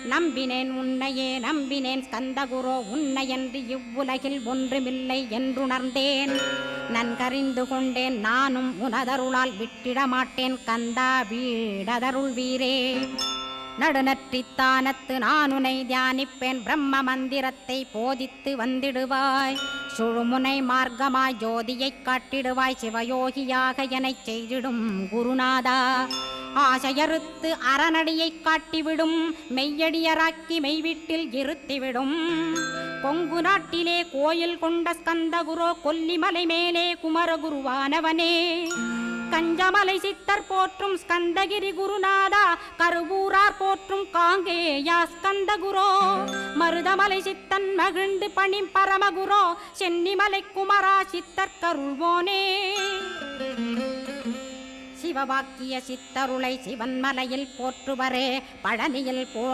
நம்பினேன் உன்னையே நம்பினேன் ஸ்கந்தகுரோ உன்னையன்று இவ்வுலகில் ஒன்றுமில்லை என்றுணர்ந்தேன். நன்கறிந்து கொண்டேன் நானும் உனதருளால் விட்டிட மாட்டேன் கந்தா வீடதருள் வீரே. நடுநற்றித்தானத்து நானுனை தியானிப்பேன் பிரம்ம மந்திரத்தை போதித்து வந்திடுவாய். சுழுமுனை மார்க்கமாய் ஜோதியைக் காட்டிடுவாய் சிவயோகியாக எனச் செய்திடும் குருநாதா. ஆசையறுத்து அறநடியைக் காட்டிவிடும் மெய்யடியராக்கி மெய்வீட்டில் இருத்திவிடும். கொங்கு நாட்டிலே கோயில் கொண்ட ஸ்கந்தகுரோ கொல்லிமலை மேலே குமரகுருவானவனே. கஞ்சமலை சித்தர் போற்றும் ஸ்கந்தகிரி குருநாதா கருவூரார் போற்றும் காங்கேயா ஸ்கந்தகுரோ. மருதமலை சித்தன் மகிழ்ந்து பணி பரமகுரோ சென்னிமலை குமரா சித்தர் கருள்வோனே. சிவவாக்கிய சித்தருளை சிவன்மலையில் போற்றுவரே பழனியில்